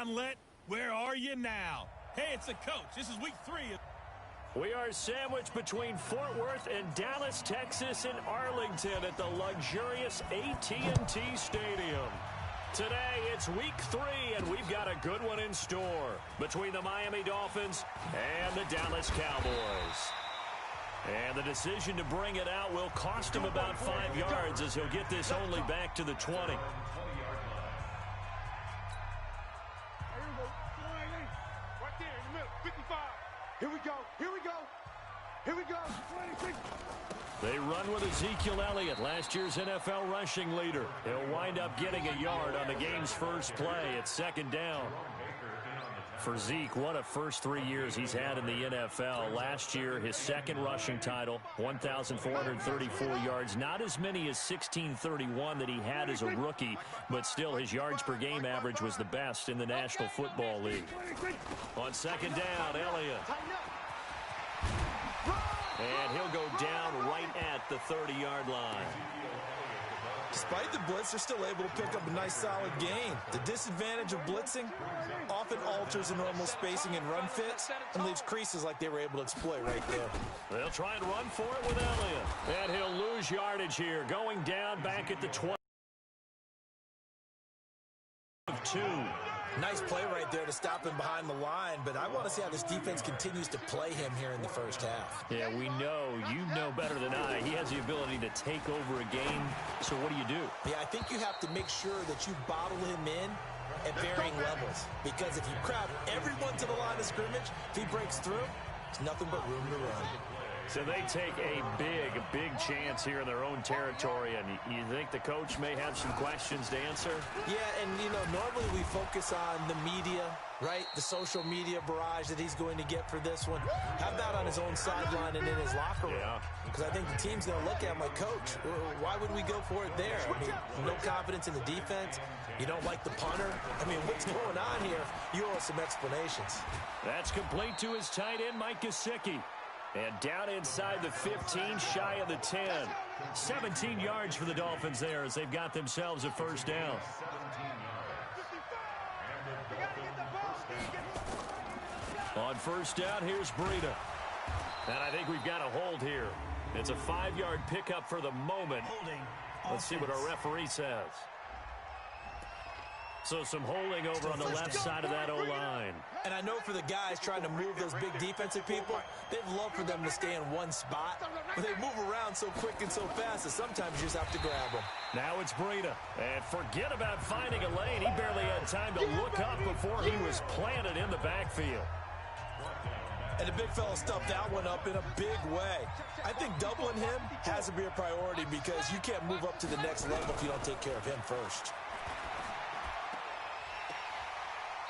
Let, where are you now? Hey, it's the coach. This is week 3. We are sandwiched between Fort Worth and Dallas, Texas, and Arlington at the luxurious AT&T Stadium. Today, it's week 3, and we've got a good one in store between the Miami Dolphins and the Dallas Cowboys. And the decision to bring it out will cost him about 5 yards as he'll get this only back to the 20. Here we go. Here we go. Here we go. 26. They run with Ezekiel Elliott, last year's NFL rushing leader. He'll wind up getting a yard on the game's first play at second down. For Zeke, what a first 3 years he's had in the NFL. Last year, his second rushing title, 1,434 yards. Not as many as 1,631 that he had as a rookie, but still his yards per game average was the best in the National Football League. On second down, Elliott. And he'll go down right at the 30-yard line. Despite the blitz, they're still able to pick up a nice solid gain. The disadvantage of blitzing often alters the normal spacing and run fits and leaves creases like they were able to exploit right there. They'll try and run for it with Elliott. And he'll lose yardage here, going down back at the 20. 2. Nice play right there to stop him behind the line, but I want to see how this defense continues to play him here in the first half. Yeah, we know. You know better than I. He has the ability to take over a game. So what do? Yeah, I think you have to make sure that you bottle him in at varying levels, because if you crowd everyone to the line of scrimmage, if he breaks through, there's nothing but room to run. So they take a big chance here in their own territory, and you think the coach may have some questions to answer? Yeah, and, normally we focus on the media, right? The social media barrage that he's going to get for this one. How about on his own sideline and in his locker room? Because I think the team's going to look at him like, Coach, why would we go for it there? I mean, no confidence in the defense. You don't like the punter. I mean, what's going on here? You owe us some explanations. That's complete to his tight end, Mike Gesicki. And down inside the 15, shy of the 10. 17 yards for the Dolphins there as they've got themselves a first down. On first down, here's Breida. And I think we've got a hold here. It's a 5-yard pickup for the moment. Let's see what our referee says. So some holding over on the left side of that O-line. And I know for the guys trying to move those big defensive people, they'd love for them to stay in one spot. But they move around so quick and so fast that sometimes you just have to grab them. Now it's Breida. And forget about finding a lane. He barely had time to look up before he was planted in the backfield. And the big fella stuffed that one up in a big way. I think doubling him has to be a priority because you can't move up to the next level if you don't take care of him first.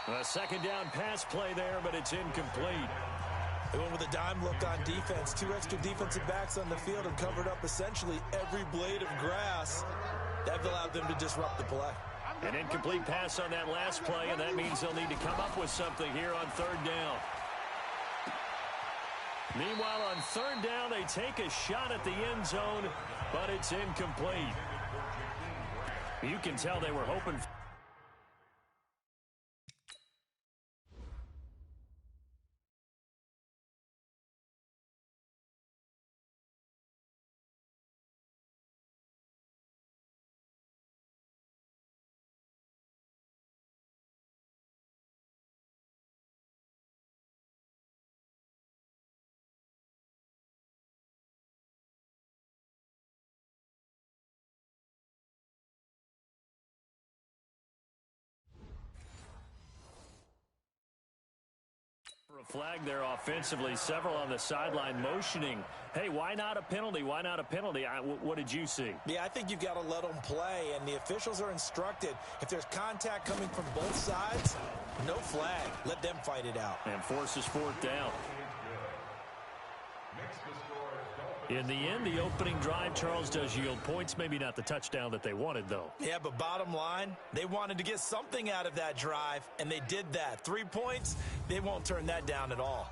A second down pass play there, but it's incomplete. They went with a dime look on defense. 2 extra defensive backs on the field and covered up essentially every blade of grass. That allowed them to disrupt the play. An incomplete pass on that last play, and that means they'll need to come up with something here on third down. Meanwhile, on third down, they take a shot at the end zone, but it's incomplete. You can tell they were hoping for a flag there offensively. Several on the sideline motioning. Hey, why not a penalty? Why not a penalty? What did you see? Yeah, I think you've got to let them play, and the officials are instructed. If there's contact coming from both sides, no flag. Let them fight it out. And forces fourth down. In the end, the opening drive, Charles, does yield points. Maybe not the touchdown that they wanted, though. Yeah, but bottom line, they wanted to get something out of that drive, and they did that. 3 points, they won't turn that down at all.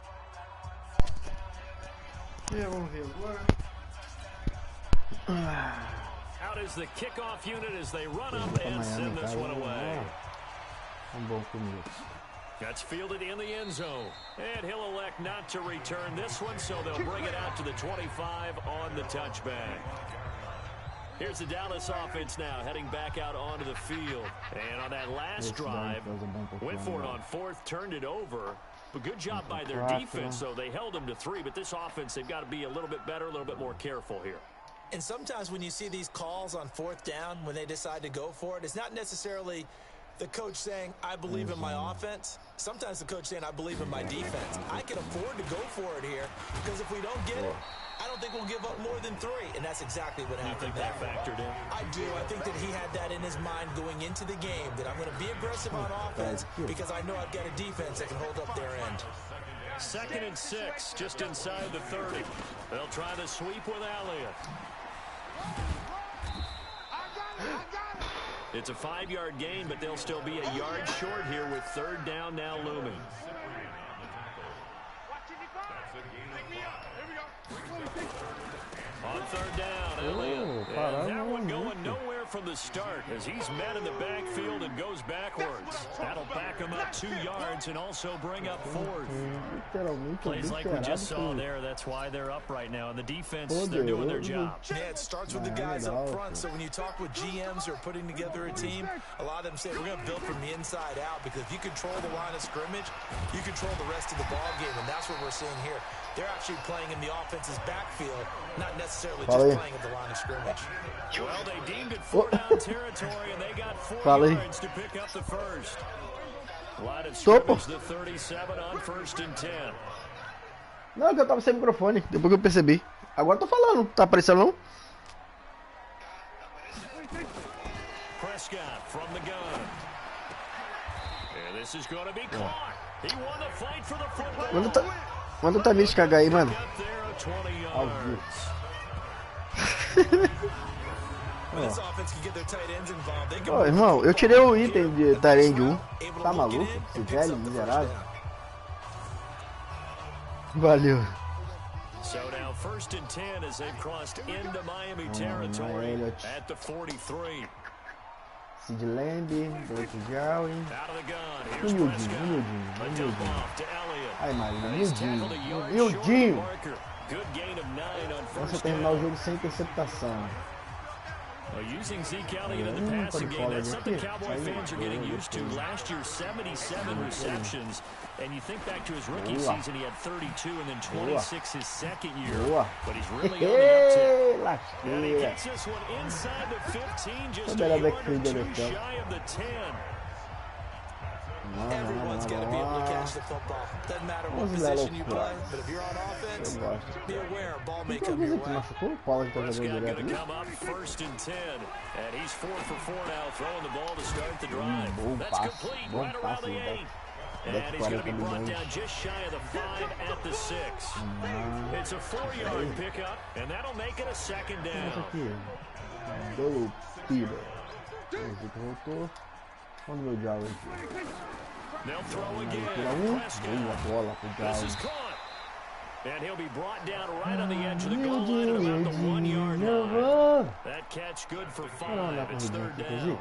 Yeah, vamos ver agora. Out is the kickoff unit as they run up and send this one away. bom começo. That's fielded in the end zone. And he'll elect not to return this one, so they'll bring it out to the 25 on the touchback. Here's the Dallas offense now, heading back out onto the field. And on that last drive, went for it on fourth, turned it over. But good job by their defense, though. They held them to 3, but this offense, they've got to be a little bit better, a little bit more careful here. And sometimes when you see these calls on fourth down, when they decide to go for it, it's not necessarily the coach saying, I believe in my offense. Sometimes the coach saying, I believe in my defense. I can afford to go for it here because if we don't get it, I don't think we'll give up more than 3. And that's exactly what happened. You think that factored in? I do. I think that he had that in his mind going into the game, that I'm going to be aggressive on offense because I know I've got a defense that can hold up their end. 2nd and 6, just inside the 30. They'll try the sweep with Elliott. It's a 5-yard gain, but they'll still be a yard short here with 3rd down now looming. On 3rd down, Elliott. And that one going nowhere from the start as he's met in the backfield and goes backwards. That'll back him up 2 yards and also bring up 4th. Plays like we just saw there. That's why they're up right now. And the defense, they're doing their job. Yeah, it starts with the guys up front. So when you talk with GMs who are putting together a team, a lot of them say we're going to build from the inside out because if you control the line of scrimmage, you control the rest of the ball game. And that's what we're seeing here. They're actually playing in the offense's backfield, not necessarily just playing at the line of scrimmage. Well, they deemed it 4-down territory, and they got 4 yards to pick up the first. Line of scrimmage, the 37 on 1st and 10. Não, que eu tava sem microfone, depois que eu percebi. Agora eu tô falando, tá aparecendo não? Prescott from the gun. And this is going to be caught. He won the fight for the football. Manda o Tamires cagar aí, mano. Ao vivo. Ô, irmão, eu tirei o item de Tyrande 1. Tá maluco? Esse velho miserável. Valeu. So now 1st and 10 as they've crossed into Miami territory at the 43. Sid Lamb, Blake Jarwin. Humildinho. Aí, Marinho, humildinho. Vamos terminar o jogo sem interceptação. Using Zeke Elliott in the passing game, that's something Cowboy fans are getting used to. Last year, 77 receptions, and you think back to his rookie season, he had 32 and then 26 his second year. But he's really on the uptick. And he gets this one inside the 15, just a yard or 2 shy of the 10. Everyone's got to be able to catch the football. Doesn't matter what position you play, but if you're on offense, be aware a ball may come your way. Prescott going to come up 1st and 10, and he's 4 for 4 now, throwing the ball to start the drive. That's complete right around the 8. And he's going to be brought down just shy of the 5 at the 6. It's a 4-yard pickup, and that'll make it a 2nd down. They'll throw again. Prescott. This is caught. And he'll be brought down right on the edge of the goal line at about the 1-yard line. That catch good for 5. It's 3rd down.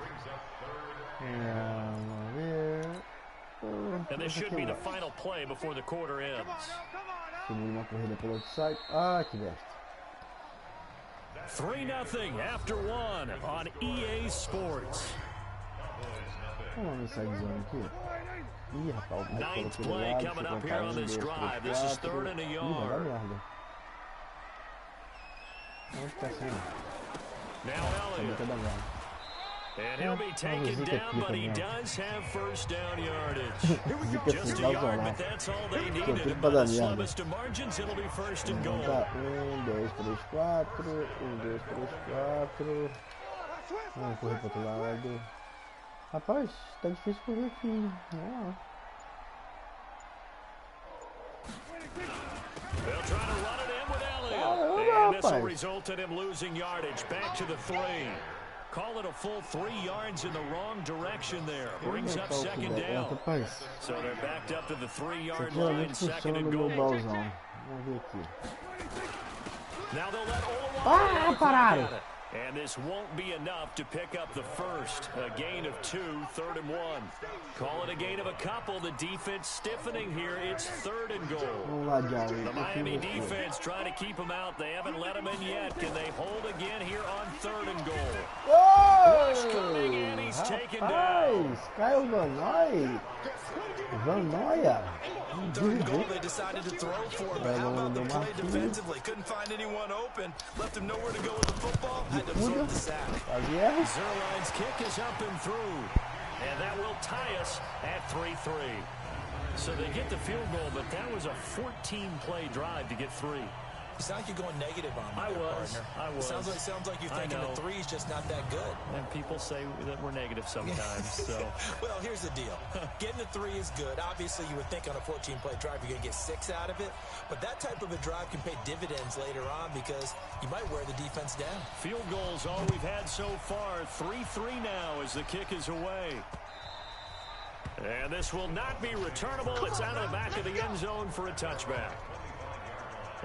And this should be the final play before the quarter ends. Uma corrida pelo outro side. Ah, que besta. 3-0 after 1 on EA Sports. Vamos lá no sidezão aqui. Ih, rapaz, o 9th play coming up here on this drive. This is 3rd and a yard. Onde tá assim? Now Elliott. And he'll be taken down, but he does have 1st down yardage. Just a yard, but that's all they needed. And by the slimmest of margins, it'll be 1st and goal. 1, 2, 3, 4. 1, 2, 3, 4. Vamos correr pro outro lado. Rapaz, tá difícil correr aqui. They'll try to run it in with Elliott. And this will result in him losing yardage. Back to the 3. Call it a full 3 yards in the wrong direction there. Brings up 2nd down. So they're backed up to the 3-yard line, 2nd and goal. Vamos ver aqui. Now they'll let Olawale pararam! And this won't be enough to pick up the first. A gain of 2, 3rd and 1. Call it a gain of a couple. The defense stiffening here. It's 3rd and goal. The Miami defense trying to keep them out. They haven't let them in yet. Can they hold again here on 3rd and goal? Rush coming, and he's taken down. Caiu Van Noia. 3rd and goal, they decided to throw for him. But how about the play defensively? Couldn't find anyone open. Left him nowhere to go with the football. Had to absorb the sack. Zerline's kick is up and through. And that will tie us at 3-3. So they get the field goal, but that was a 14-play drive to get 3. You sound like you're going negative on me. I was. Sounds like you're thinking the 3 is just not that good. And people say that we're negative sometimes. So. Well, here's the deal. Getting the 3 is good. Obviously, you would think on a 14-play drive you're going to get 6 out of it. But that type of a drive can pay dividends later on because you might wear the defense down. Field goals all we've had so far. 3-3 now as the kick is away. And this will not be returnable. It's out of the back of the end zone for a touchback.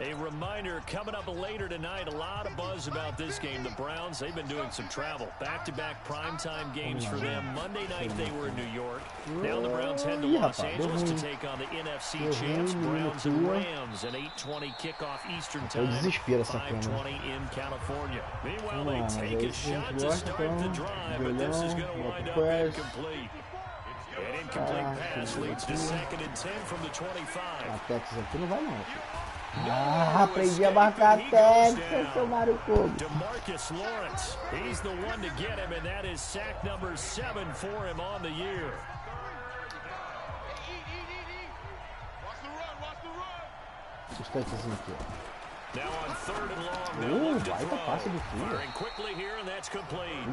A reminder, coming up later tonight, a lot of buzz about this game. The Browns, they've been doing some travel. Back-to-back primetime games for them. Monday night they were in New York. Now the Browns head to Los Angeles to take on the NFC champs, Browns and Rams. An 8:20 kickoff Eastern time, 5:20 in California. Meanwhile, they take a shot to start the drive, but this is going to wind up incomplete. An incomplete pass leads to 2nd and 10 from the 25. Aprendi a marcar Texas, seu Mário Cubo. DeMarcus Lawrence, he's the one to get him, and that is sack number 7 for him on the year. Now on 3rd and long, they'll look to throw. Firing quickly here, and that's complete.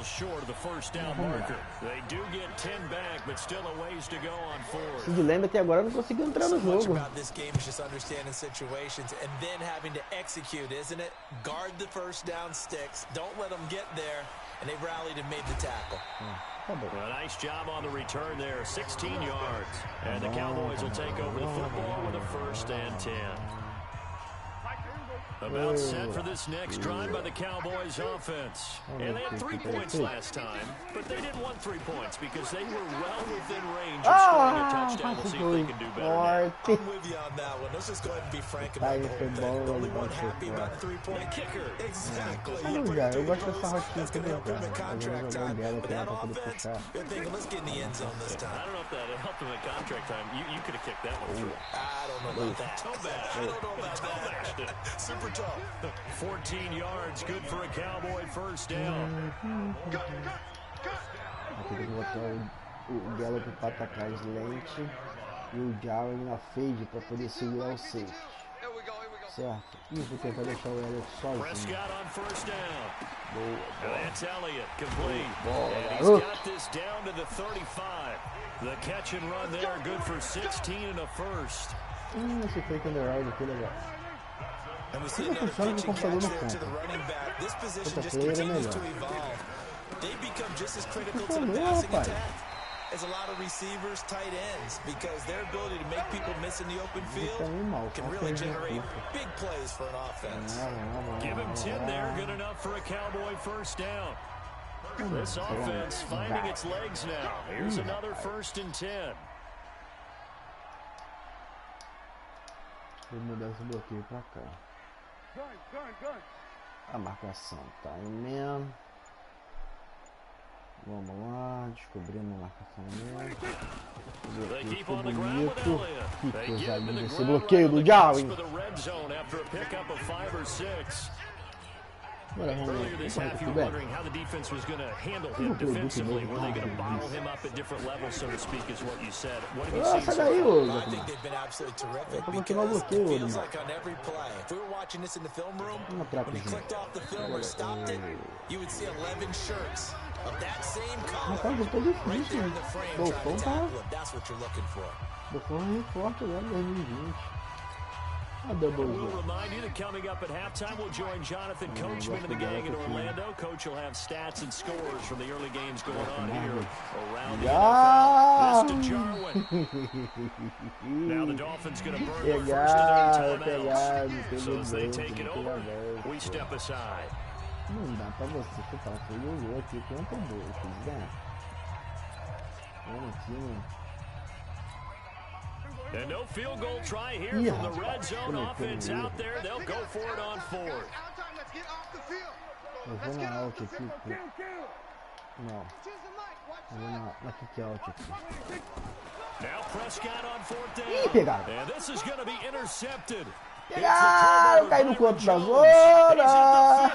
Short of the first down marker. They do get 10 back, but still a ways to go on 4th. Se lembra até agora não conseguiu entrar no jogo. About this game is just understanding situations and then having to execute, isn't it? Guard the first down sticks. Don't let them get there, and they rallied and made the tackle. A nice job on the return there, 16 yards. And the Cowboys will take over the football with a 1st and 10. About set for this next drive by the Cowboys offense. And they had 3 points last time, but they didn't want 3 points because they were well within range of scoring a touchdown. We'll see if they can do better now. I'm with you on that one. Let's just go ahead and be frank about the whole thing. The only one happy about the 3-point kicker. Exactly. You put it 2 it's going to help him in contract time. But that offense, they're thinking, let's get in the end zone this time. I don't know if that helped him in contract time. You could have kicked that one through. I don't know about that. Toe bash. I don't know about that. Super tough. 14 yards, good for a Cowboy 1st down. Aqui tem que botar o Gallup para atacar as lentes e o Jardas na fade para poder segurar o safety. Certo? E vou tentar deixar o Elliott sozinho. Prescott on 1st down. That's Elliott complete. And he's got this down to the 35. The catch and run there, good for 16 and a 1st. Esse fake underride aqui legal. And we see another pitching catch there to the running back. This position just continues to evolve. They become just as critical to the passing attack as a lot of receivers, tight ends, because their ability to make people miss in the open field can really generate big plays for an offense. Give him 10 there, good enough for a Cowboy 1st down. This offense finding its legs now. Here's another 1st and 10. Vou mudar esse bloqueio pra cá. A marcação tá aí mesmo. Vamos lá, descobrimos a marcação mesmo. Bloqueio ficou bonito. Que coisa linda esse bloqueio do Jardas. Earlier this half, you were wondering how the defense was going to handle him defensively. Were they going to bottle him up at different levels, so to speak, is what you said. What have you seen so far? I think they've been absolutely terrific because it feels like on every play. If we were watching this in the film room, when he clicked off the film or stopped it, you would see 11 shirts of that same color right there in the frame trying to tackle him. That's what you're looking for. Depois forte agora 2020. We'll remind you that coming up at halftime, we'll join Jonathan Coachman and the gang in Orlando. Coach will have stats and scores from the early games going on here around the NFL. This to Jarwin. Now the Dolphins going to burn their first of their timeouts. So as they take it over, we step aside. Não dá pra você chutar um field goal aqui contra o Dolphins, né? And no field goal try here from the red zone offense out there. They'll go for it on fourth. Eu vou na out aqui. Não. Eu vou na kick out aqui. Now Prescott on fourth down. Ih, pegaram. And this is going to be intercepted. Pegaram! Cai no canto da zona!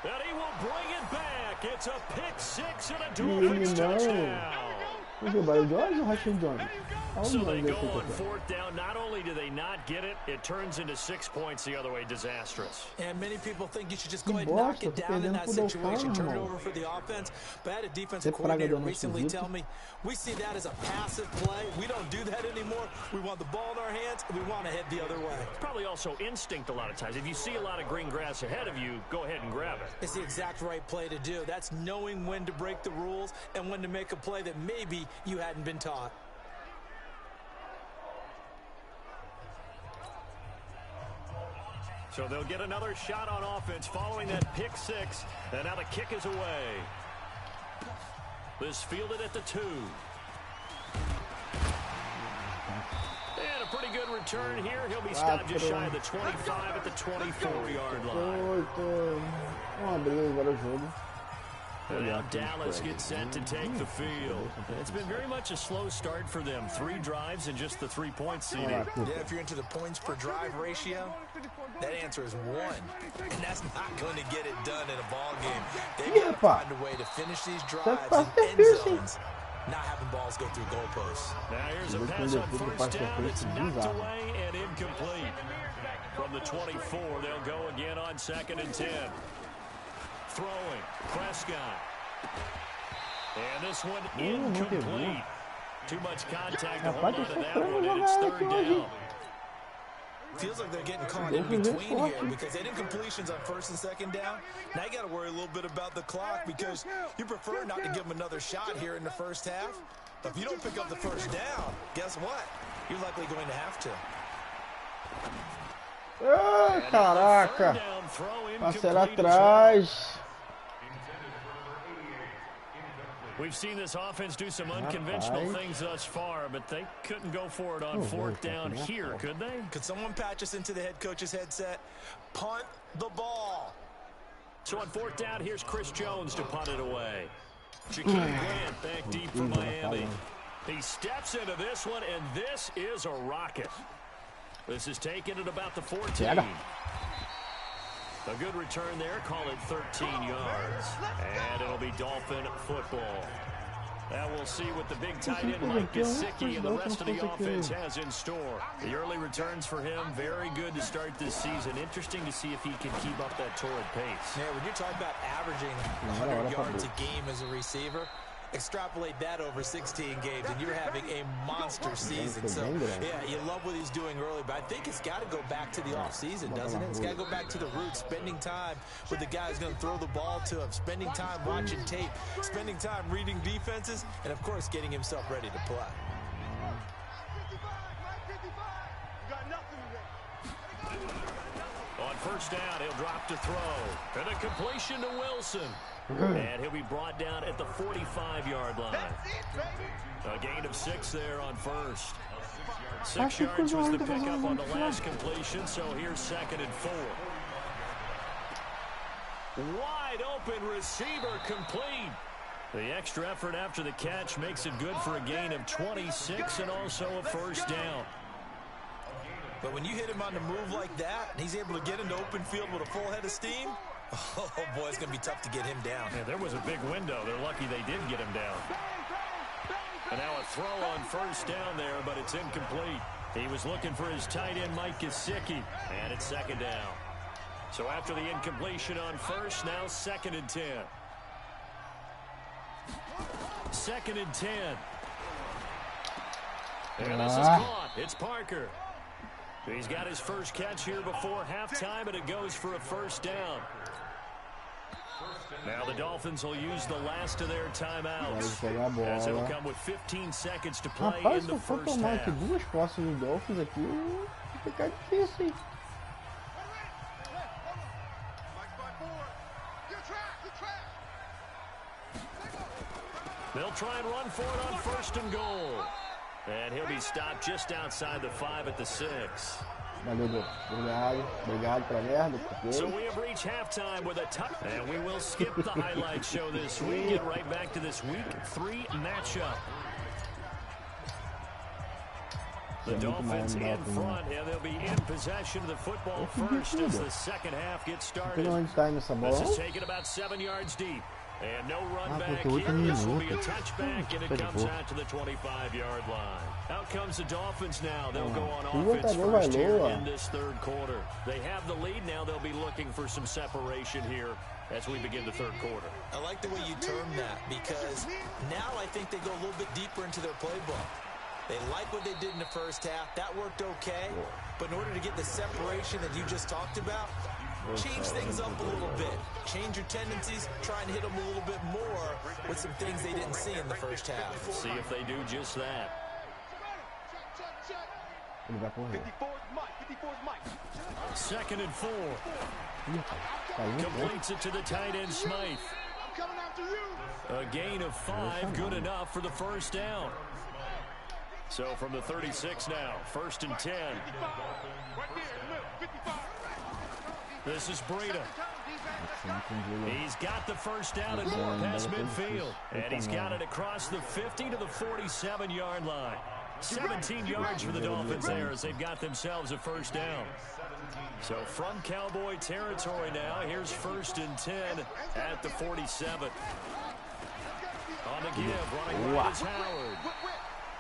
And he will bring it back. It's a pick six and a Dolphins touchdown. So they go on fourth down. Not only do they not get it, it turns into 6 points the other way. Disastrous. And many people think you should just go ahead and knock it down in that situation, turn it over for the offense. But I had a defensive coordinator recently tell me, we see that as a passive play. We don't do that anymore. We want the ball in our hands, and we want to head the other way. Probably also instinct a lot of times. If you see a lot of green grass ahead of you, go ahead and grab it. It's the exact right play to do. That's knowing when to break the rules and when to make a play that maybe you hadn't been taught. So they'll get another shot on offense following that pick six. And now the kick is away. This fielded at the 2. And a pretty good return here. He'll be stopped just shy of the 25 at the 24-yard line. And now Dallas gets set to take the field. It's been very much a slow start for them. 3 drives and just the 3 points seeded. Yeah, if you're into the points per drive ratio, that answer is 1. And that's not going to get it done in a ball game. They've got to find a way to finish these drives in end zones, not having balls go through goalposts. Now here's a pass on first down. It's knocked away and incomplete. From the 24, they'll go again on 2nd and 10. Throwing, Prescott. And this one incomplete. Too much contact to hold on to that one, and it's 3rd down. Feels like they're getting caught in between here because they did completions on 1st and 2nd down. Now you got to worry a little bit about the clock because you prefer not to give them another shot here in the first half. But if you don't pick up the 1st down, guess what? You're likely going to have to. Caraca! Parceiro atrás. We've seen this offense do some unconventional things thus far, but they couldn't go for it on 4th down here, could they? Could someone patch us into the head coach's headset? Punt the ball. So on 4th down, here's Chris Jones to punt it away. Jakeem Grant back deep for Miami. He steps into this one, and this is a rocket. This is taken at about the 14. A good return there. Call it 13 yards. And it'll be Dolphin football. Now we'll see what the big tight end Mike Gesicki and the rest of the offense has in store. The early returns for him, very good to start this season. Interesting to see if he can keep up that torrid pace. Yeah, when you're talking about averaging 100 yards a game as a receiver, extrapolate that over 16 games, and you're having a monster season. So, yeah, you love what he's doing early, but I think it's got to go back to the offseason, doesn't it? It's got to go back to the roots, spending time with the guy who's going to throw the ball to him, spending time watching tape, spending time reading defenses, and, of course, getting himself ready to play. On 1st down, he'll drop to throw. And a completion to Wilson. And he'll be brought down at the 45-yard line. A gain of 6 there on 1st. 6 yards was the pickup on the last completion, so here's 2nd and 4. Wide open receiver complete. The extra effort after the catch makes it good for a gain of 26 and also a 1st down. But when you hit him on the move like that, and he's able to get into open field with a full head of steam, oh, boy, it's going to be tough to get him down. Yeah, there was a big window. They're lucky they did get him down. And now a throw on 1st down there, but it's incomplete. He was looking for his tight end, Mike Gesicki, and it's 2nd down. So after the incompletion on 1st, now 2nd and 10. 2nd and 10. And this is caught. It's Parker. He's got his first catch here before halftime, and it goes for a first down. Now the Dolphins will use the last of their timeouts, as it'll come with 15 seconds to play in the first half. Duas posses do Dolphins aqui, vai ficar difícil, hein? They'll try and run for it on first and goal. And he'll be stopped just outside the 5 at the 6. Valeu, obrigado pela merda. So we have reached halftime with a touch, and we will skip the highlight show this week. Get right back to this week 3 matchup. The Dolphins in front, and they'll be in possession of the football first as the second half gets started. This is taken about 7 yards deep. And no run back here. This will be a touchback, and it comes out to the 25-yard line. Out comes the Dolphins now. They'll go on offense first here in this third quarter. They have the lead now. They'll be looking for some separation here as we begin the third quarter. I like the way you term that, because now I think they go a little bit deeper into their playbook. They like what they did in the first half. That worked okay. But in order to get the separation that you just talked about, change things up a little bit. Change your tendencies. Try and hit them a little bit more with some things they didn't see in the first half. We'll see if they do just that. Second and 4. Completes it to the tight end, Smythe. A gain of 5, good enough for the first down. So from the 36 now, first and 10. This is Breda. He's got the first down and more past midfield. And he's got it across the 50 to the 47-yard line. 17 yards for the Dolphins there as they've got themselves a first down. So from Cowboy territory now, here's first and 10 at the 47. On the give, running right is Howard.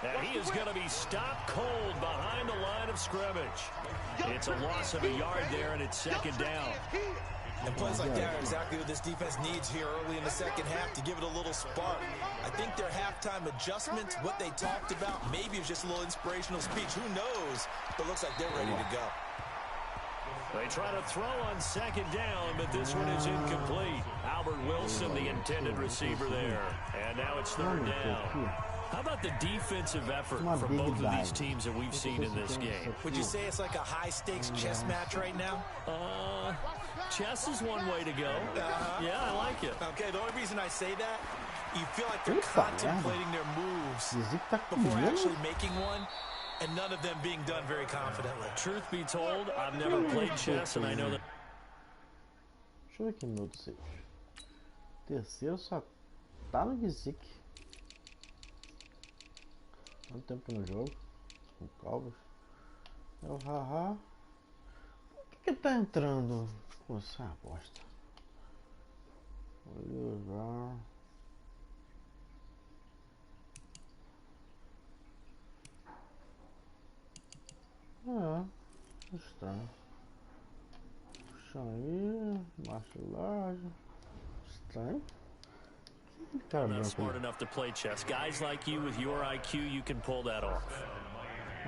And he is going to be stopped cold behind the line of scrimmage. It's a loss of a yard there, and it's second down. And plays like that are exactly what this defense needs here early in the second half to give it a little spark. I think their halftime adjustments, what they talked about, maybe it was just a little inspirational speech. Who knows? But it looks like they're ready to go. They try to throw on second down, but this one is incomplete. Albert Wilson, the intended receiver there. And now it's third down. How about the defensive effort from both of these teams that we've seen in this game? Would you say it's like a high-stakes chess match right now? Chess is one way to go. Yeah, I like it. Okay, the only reason I say that, you feel like they're contemplating their moves before actually making one, and none of them being done very confidently. Truth be told, I've never played chess, and I know that... Deixa eu ver aqui no meu save. Terceiro só tá no Gizik. Quanto tempo no jogo? Com Calvas. É o Haha. Por que tá entrando? Nossa, é uma bosta. Vou jogar. Estranho. Puxa aí. Marcha larga. Estranho. I'm not smart enough to play chess. Guys like you with your IQ, you can pull that off.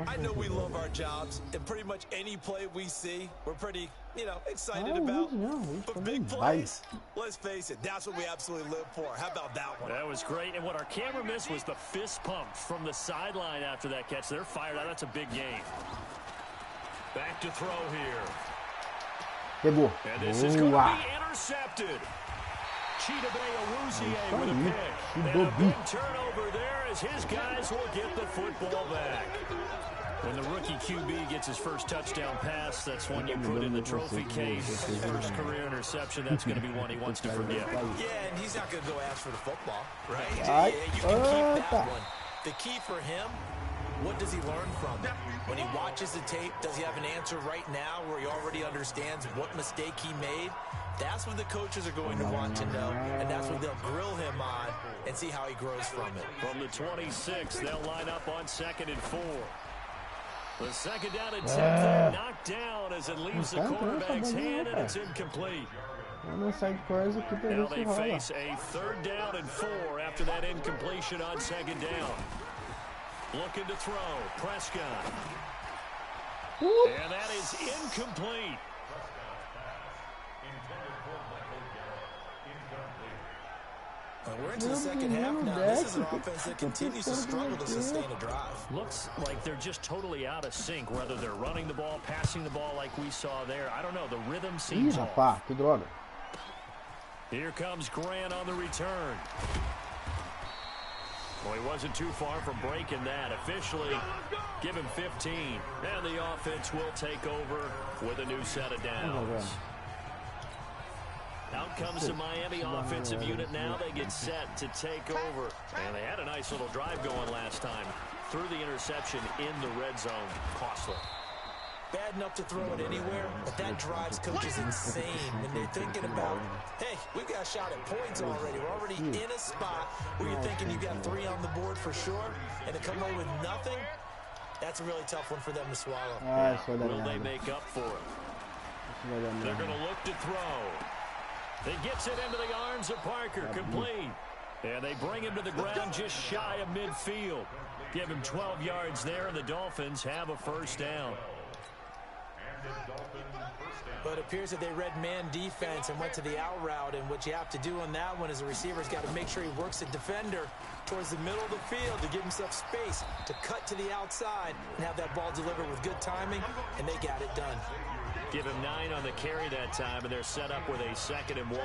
I know we love our jobs, and pretty much any play we see, we're pretty, excited about. But big plays, let's face it, that's what we absolutely live for. How about that one? That was great, and what our camera missed was the fist pump from the sideline after that catch. They're fired out. That's a big game. Back to throw here. And this is going to be intercepted. Chidobe with a pick. And a big turnover there as his guys will get the football back. When the rookie QB gets his first touchdown pass, that's one you put in the trophy case. First career interception, that's going to be one he wants to forget. Yeah, and he's not going to go ask for the football, right? Yeah, you can keep that one. The key for him, what does he learn from it? When he watches the tape, does he have an answer right now where he already understands what mistake he made? That's what the coaches are going to want to know, and that's what they'll grill him on and see how he grows from it. From the 26, they'll line up on second and 4. The second down and 10 there, knocked down as it leaves the quarterback's hand, and it's incomplete. Now they face a third down and 4 after that incompletion on second down. Looking to throw. Prescott. And that is incomplete. We're into the second half now. This is an offense that continues to struggle to sustain a drive. Looks like they're just totally out of sync, whether they're running the ball, passing the ball like we saw there. I don't know. The rhythm seems off. Rapaz, que droga. Here comes Grant on the return. Well, he wasn't too far from breaking that. Officially, give him 15. And the offense will take over with a new set of downs. Out comes the Miami offensive unit now. They get set to take over. And they had a nice little drive going last time. Threw the interception in the red zone. Costly. Bad enough to throw it anywhere, but that drives coaches insane when they're thinking about, hey, we've got a shot at points already. We're already in a spot where you're thinking you got 3 on the board for sure, and to come away with nothing, that's a really tough one for them to swallow. Will they make up for it? They're going to look to throw. He gets it into the arms of Parker, complete. And they bring him to the ground just shy of midfield. Give him 12 yards there, and the Dolphins have a first down. But it appears that they read man defense and went to the out route, and what you have to do on that one is the receiver's got to make sure he works the defender towards the middle of the field to give himself space to cut to the outside and have that ball delivered with good timing, and they got it done. Give him 9 on the carry that time, and they're set up with a 2nd and 1.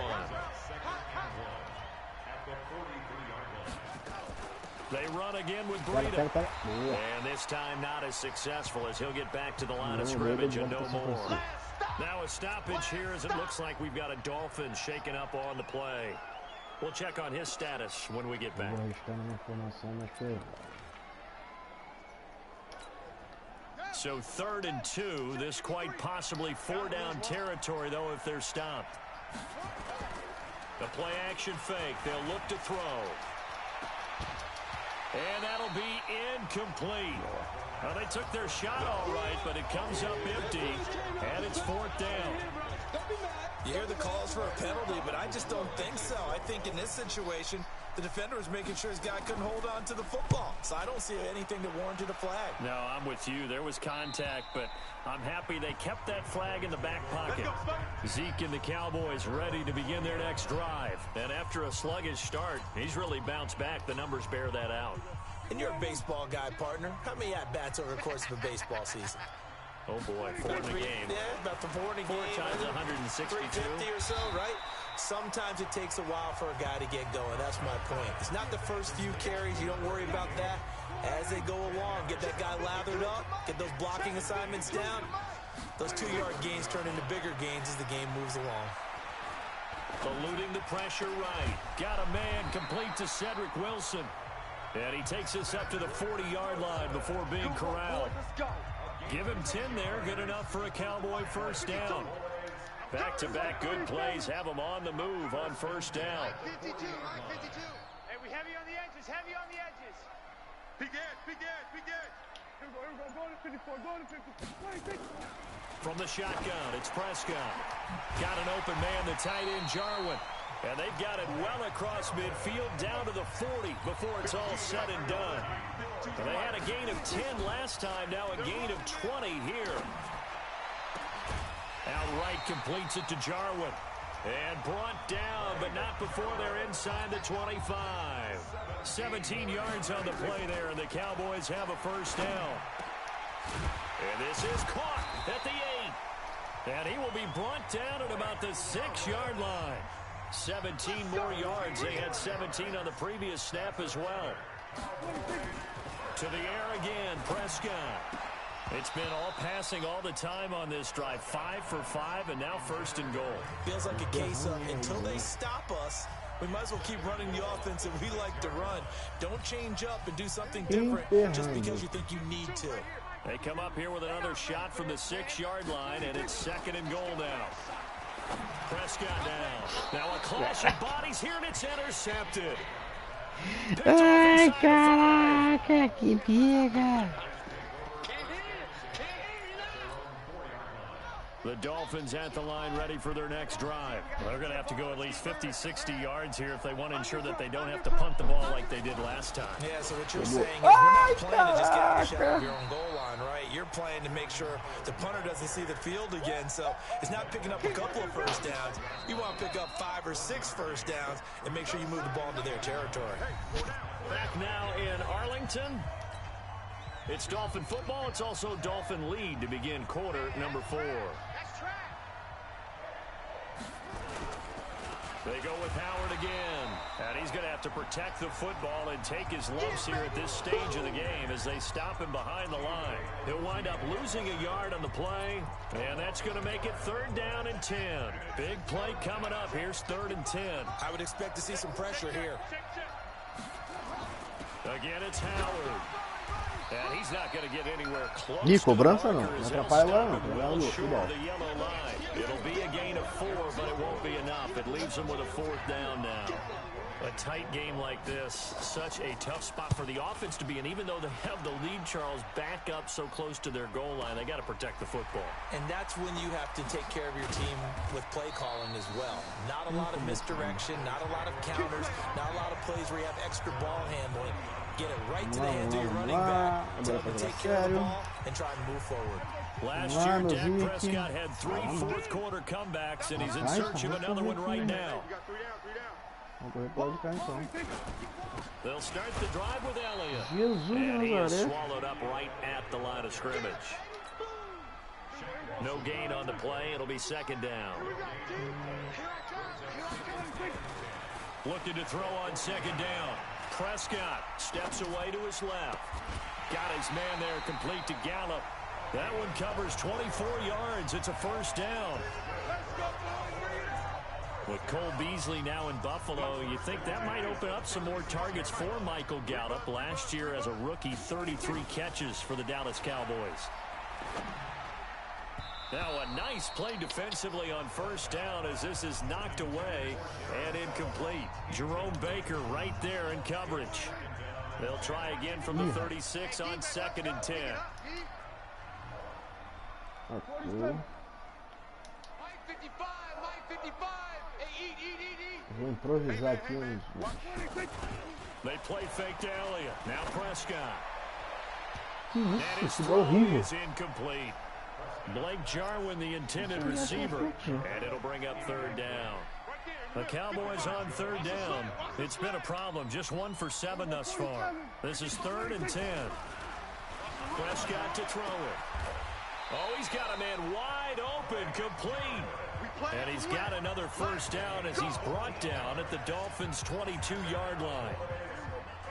They run again with Bruno. And this time not as successful as he'll get back to the line of scrimmage and no more. Now a stoppage here as it looks like we've got a Dolphin shaken up on the play. We'll check on his status when we get back. So 3rd and 2. This quite possibly 4-down territory, though, if they're stopped. The play action fake. They'll look to throw. And that'll be incomplete. Well, they took their shot all right, but it comes up empty, and it's 4th down. You hear the calls for a penalty, but I just don't think so. I think in this situation, the defender was making sure his guy couldn't hold on to the football. So I don't see anything that warranted a flag. No, I'm with you. There was contact, but I'm happy they kept that flag in the back pocket. Zeke and the Cowboys ready to begin their next drive. And after a sluggish start, he's really bounced back. The numbers bear that out. And you're a baseball guy, partner. How many at-bats over the course of a baseball season? Oh, boy, 4 in the game. Yeah, about the 4 in the game. 4 times 162. 350 or so, right? Sometimes it takes a while for a guy to get going. That's my point. It's not the first few carries. You don't worry about that. As they go along, get that guy lathered up, get those blocking assignments down. Those 2-yard gains turn into bigger gains as the game moves along. Eluding the pressure right. Got a man complete to Cedric Wilson. And he takes us up to the 40-yard line before being corralled. Give him 10 there. Good enough for a Cowboy first down. Back-to-back good plays have them on the move on first down. 52. Hey, we heavy on the edges, heavy on the edges. Be good. Here we go. Go to 54, go to 54. From the shotgun, it's Prescott. Got an open man, the tight end, Jarwin. And they've got it well across midfield down to the 40 before it's all said and done. And they had a gain of 10 last time, now a gain of 20 here. Outright completes it to Jarwin. And brought down, but not before they're inside the 25. 17 yards on the play there, and the Cowboys have a first down. And this is caught at the 8. And he will be brought down at about the 6-yard line. 17 more yards. They had 17 on the previous snap as well. To the air again, Prescott. It's been all passing all the time on this drive. 5 for 5, and now 1st and goal. Feels like a case of until they stop us, we might as well keep running the offense that we like to run. Don't change up and do something different just because you think you need to. They come up here with another shot from the 6-yard line, and it's 2nd and goal now. Prescott down. Now a clash of bodies here, and it's intercepted. Ai, caraca, que pega. The Dolphins at the line ready for their next drive. Well, they're going to have to go at least 50, 60 yards here if they want to ensure that they don't have to punt the ball like they did last time. Yeah, so what you're saying is we're not playing to just get out of the shadow of your own goal line, right? You're playing to make sure the punter doesn't see the field again. So it's not picking up a couple of first downs. You want to pick up 5 or 6 first downs and make sure you move the ball into their territory. Back now in Arlington. It's Dolphin football. It's also Dolphin lead to begin quarter number 4. They go with Howard again. And he's going to have to protect the football and take his lumps here at this stage of the game as they stop him behind the line. He'll wind up losing a yard on the play, and that's going to make it 3rd down and 10. Big play coming up. Here's 3rd and 10. I would expect to see some pressure here. Again, it's Howard. And he's not going to get anywhere close. De cobrança não, não atrapalha não, It'll be a gain of 4, but it won't be enough. It leaves them with a 4th down now. A tight game like this, such a tough spot for the offense to be in. Even though they have the lead, Charles, back up so close to their goal line, they got to protect the football. And that's when you have to take care of your team with play calling as well. Not a lot of misdirection, not a lot of counters, not a lot of plays where you have extra ball handling. Get it right to the hands of your running back, tell them to take care of the ball, and try and move forward. Last year, Dak Prescott had 3 fourth-quarter comebacks, and he's in search of another one right now. They'll start the drive with Elliott. And he is swallowed up right at the line of scrimmage. No gain on the play. It'll be 2nd down. Looking to throw on 2nd down. Prescott steps away to his left. Got his man there complete to Gallup. That one covers 24 yards. It's a 1st down. With Cole Beasley now in Buffalo, you think that might open up some more targets for Michael Gallup. Last year as a rookie, 33 catches for the Dallas Cowboys. Now a nice play defensively on 1st down as this is knocked away and incomplete. Jerome Baker right there in coverage. They'll try again from the 36 on 2nd and 10. Vou improvisar aqui uns. They play fake to Elliott. Now Prescott. Que isso, esse horrível. Is incomplete. Blake Jarwin, the intended receiver, and it'll bring up 3rd down. The Cowboys on 3rd down. It's been a problem. Just 1 for 7 thus far. This is 3rd and 10. Prescott to throw it. Oh, he's got a man wide open, complete. And he's got another 1st down as he's brought down at the Dolphins' 22-yard line.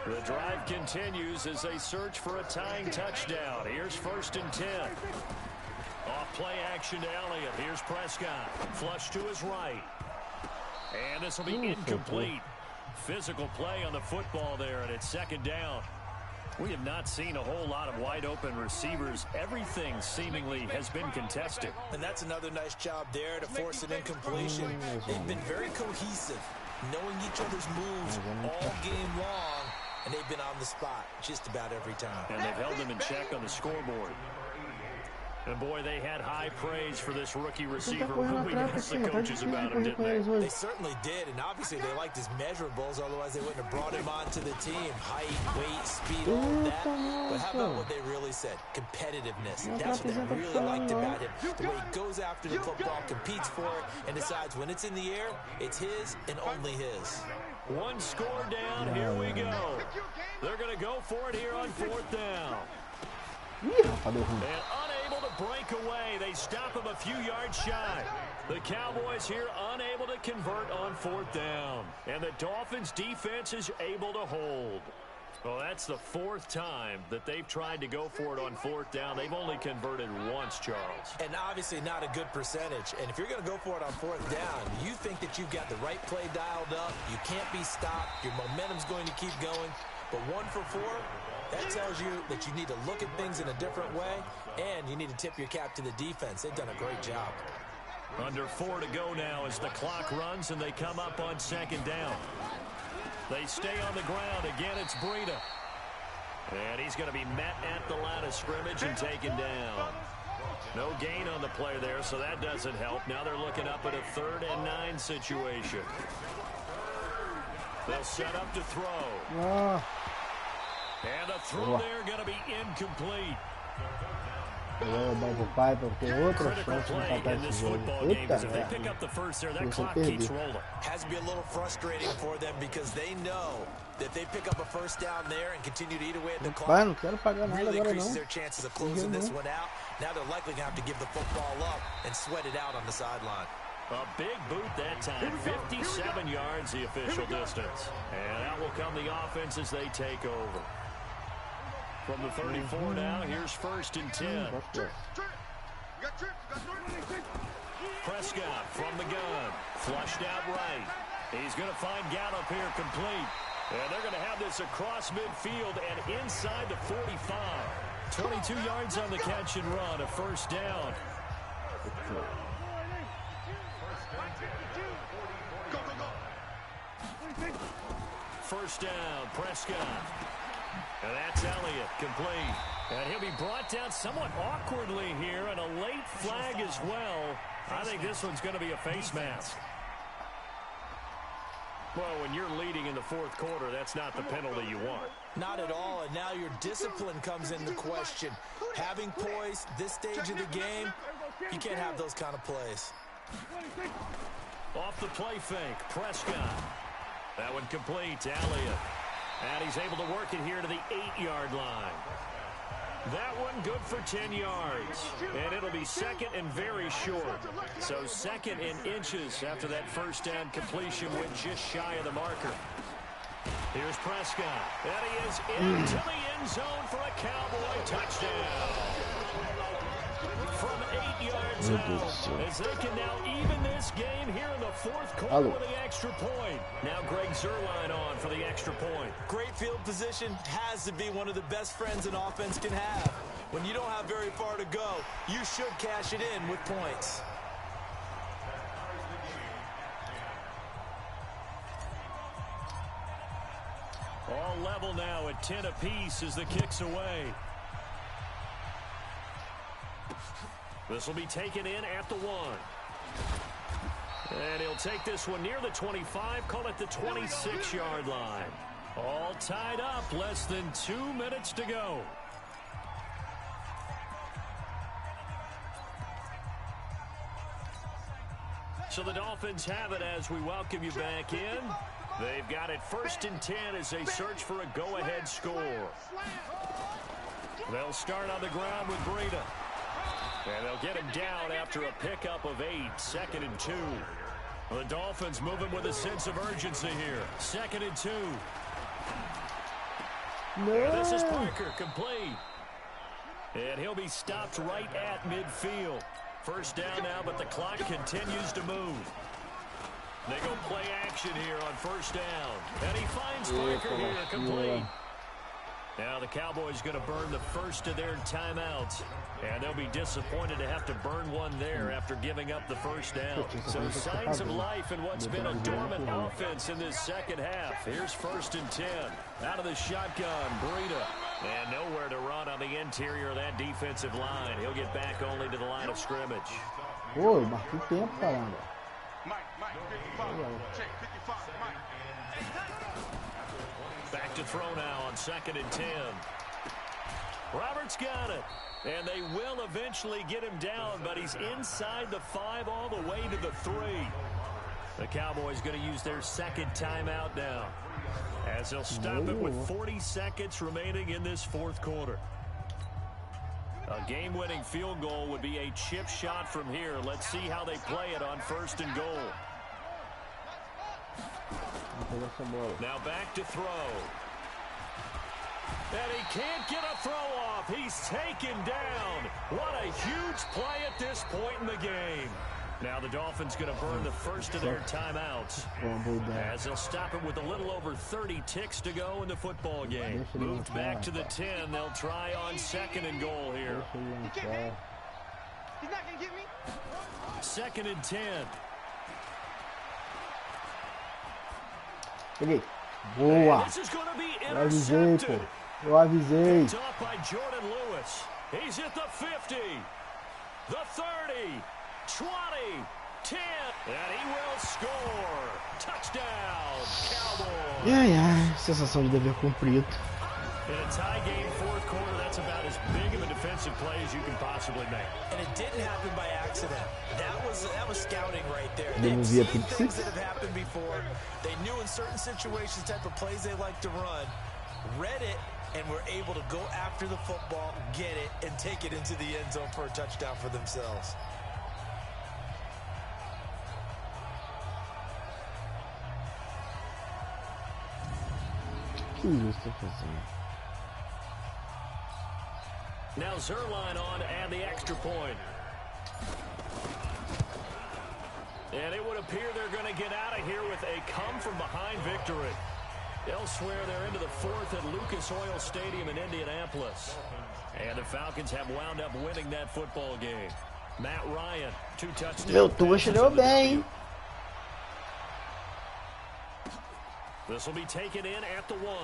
The drive continues as they search for a tying touchdown. Here's 1st and 10. Off play action to Elliott. Here's Prescott. Flush to his right. And this will be incomplete. Physical play on the football there, and it's 2nd down. We have not seen a whole lot of wide-open receivers. Everything seemingly has been contested. And that's another nice job there to force an incompletion. They've been very cohesive, knowing each other's moves all game long, and they've been on the spot just about every time. And they've held them in check on the scoreboard. And, boy, they had high praise for this rookie receiver when we asked the coaches about him, didn't they? They certainly did, and obviously they liked his measurables, otherwise they wouldn't have brought him onto the team. Height, weight, speed, all of that. But how about what they really said? Competitiveness. That's what they really liked about him. The way he goes after the football, competes for it, and decides when it's in the air, it's his and only his. 1 score down. Here we go. They're going to go for it here on 4th down. And unable to break away. They stop him a few yards shy. The Cowboys here unable to convert on 4th down. And the Dolphins defense is able to hold. Well, that's the 4th time that they've tried to go for it on 4th down. They've only converted once, Charles. And obviously not a good percentage. And if you're going to go for it on 4th down, you think that you've got the right play dialed up. You can't be stopped. Your momentum's going to keep going. But 1 for 4, that tells you that you need to look at things in a different way, and you need to tip your cap to the defense. They've done a great job. Under 4 to go now as the clock runs, and they come up on 2nd down. They stay on the ground. Again, it's Breida. And he's going to be met at the line of scrimmage and taken down. No gain on the play there, so that doesn't help. Now they're looking up at a 3rd and 9 situation. They'll set up to throw. And the throw there going to be incomplete. Critical play in this football game, because if they pick up the first there, that clock keeps rolling. Has to be a little frustrating for them because they know that if they pick up a first down there and continue to eat away at the clock, really increases their chances of closing this one out. Now they're likely going to have to give the football up and sweat it out on the sideline. A big boot that time, 57 yards the official distance. And out will come the offense as they take over. From the 34 now, here's 1st and 10. Prescott from the gun, flushed out right. He's going to find Gallup here complete. And they're going to have this across midfield and inside the 45. 22 yards on the catch and run, a 1st down. First down, Prescott. And that's Elliott, complete. And he'll be brought down somewhat awkwardly here, and a late flag as well. I think this one's going to be a face mask. Well, when you're leading in the 4th quarter, that's not the penalty you want. Not at all, and now your discipline comes into question. Having poise this stage of the game, you can't have those kind of plays. Off the play fake, Prescott. That one complete to Elliott. And he's able to work it here to the 8-yard line. That one good for 10 yards. And it'll be 2nd and very short. So 2nd in inches after that first down completion went just shy of the marker. Here's Prescott. And he is into the end zone for a Cowboy touchdown. From 8 yards out, as they can now even this game here in the 4th quarter with the extra point. Now Greg Zuerlein on for the extra point. Great field position has to be one of the best friends an offense can have. When you don't have very far to go, you should cash it in with points. All level now at 10 apiece as the kick's away. This will be taken in at the 1. And he'll take this one near the 25, call it the 26-yard line. All tied up, less than 2 minutes to go. So the Dolphins have it as we welcome you back in. They've got it 1st and 10 as they search for a go-ahead score. They'll start on the ground with Breida. And they'll get him down after a pickup of 8, 2nd and 2. The Dolphins moving with a sense of urgency here. 2nd and 2. No. And this is Parker, complete. And he'll be stopped right at midfield. First down now, but the clock continues to move. They go play action here on first down. And he finds Parker here, complete. Now the Cowboys going to burn the first of their timeouts. And they'll be disappointed to have to burn one there after giving up the first down. So signs of life in what's been a dormant offense in this second half. Here's 1st and 10. Out of the shotgun, Breida. And nowhere to run on the interior of that defensive line. He'll get back only to the line of scrimmage. Pô, marquei tempo, caramba. Back to throw now on 2nd and 10. Roberts got it. And they will eventually get him down, but he's inside the 5 all the way to the 3. The Cowboys going to use their 2nd timeout now, as they'll stop it with 40 seconds remaining in this 4th quarter. A game-winning field goal would be a chip shot from here. Let's see how they play it on 1st and goal. Now back to throw. And he can't get a throw off. He's taken down. What a huge play at this point in the game. Now the Dolphins going to burn the first of their timeouts, as they'll stop it with a little over 30 ticks to go in the football game. Moved back to the 10. They'll try on 2nd and goal here. He's not going to get me. 2nd and 10. Peguei. Boa. This is going to be Eu avisei, intercepted. pô. Eu avisei. Picked off by Jordan Lewis. He's at the 50. the 30, 20, 10, and he will score. Touchdown, Cowboys. Sensação de dever cumprido. In a tie game, fourth quarter, that's about as big of a defensive play as you can possibly make. And it didn't happen by accident. That was scouting right there. They've seen seen things that have happened before. They knew in certain situations the type of plays they like to run, read it, and were able to go after the football, get it, and take it into the end zone for a touchdown for themselves. Que isso tá fazendo? Now Zerline on and the extra point. And it would appear they're going to get out of here with a come-from-behind victory. Elsewhere, they're into the fourth at Lucas Oil Stadium in Indianapolis. And the Falcons have wound up winning that football game. Matt Ryan, 2 touchdowns. Meu Tuxa deu bem. This will be taken in at the 1.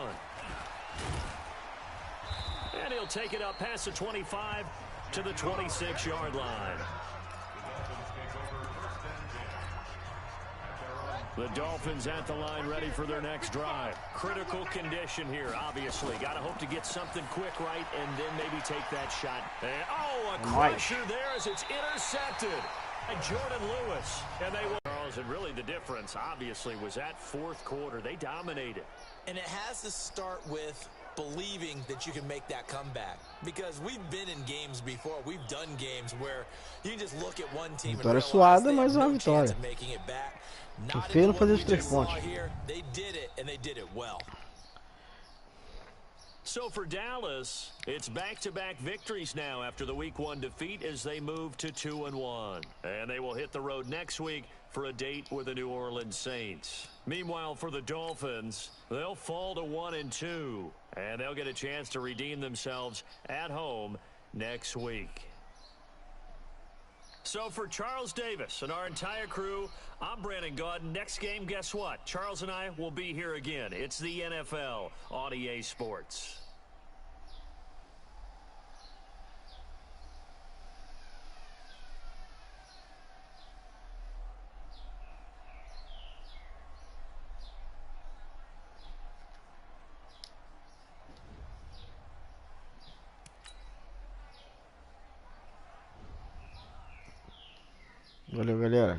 And he'll take it up past the 25 to the 26-yard line. The Dolphins at the line ready for their next drive. Critical condition here, obviously. Got to hope to get something quick right and then maybe take that shot. And, a crusher there as it's intercepted by Jordan Lewis. And they will. And really the difference, obviously, was that fourth quarter. They dominated. And it has to start with believing that you can make that comeback. Because we've been in games before. We've done games where you can just look at one team Vitória and suada, realize mas they have uma no chance vitória. of making it back. Not Feio in não the fazer one os we 3 just saw pontos. here. They did it, and they did it well. So for Dallas, it's back-to-back victories now after the Week 1 defeat as they move to 2-1. And they will hit the road next week for a date with the New Orleans Saints. Meanwhile, for the Dolphins, they'll fall to 1-2. And they'll get a chance to redeem themselves at home next week. So for Charles Davis and our entire crew, I'm Brandon Gaudin. Next game, guess what? Charles and I will be here again. It's the NFL on EA Sports. Valeu, galera.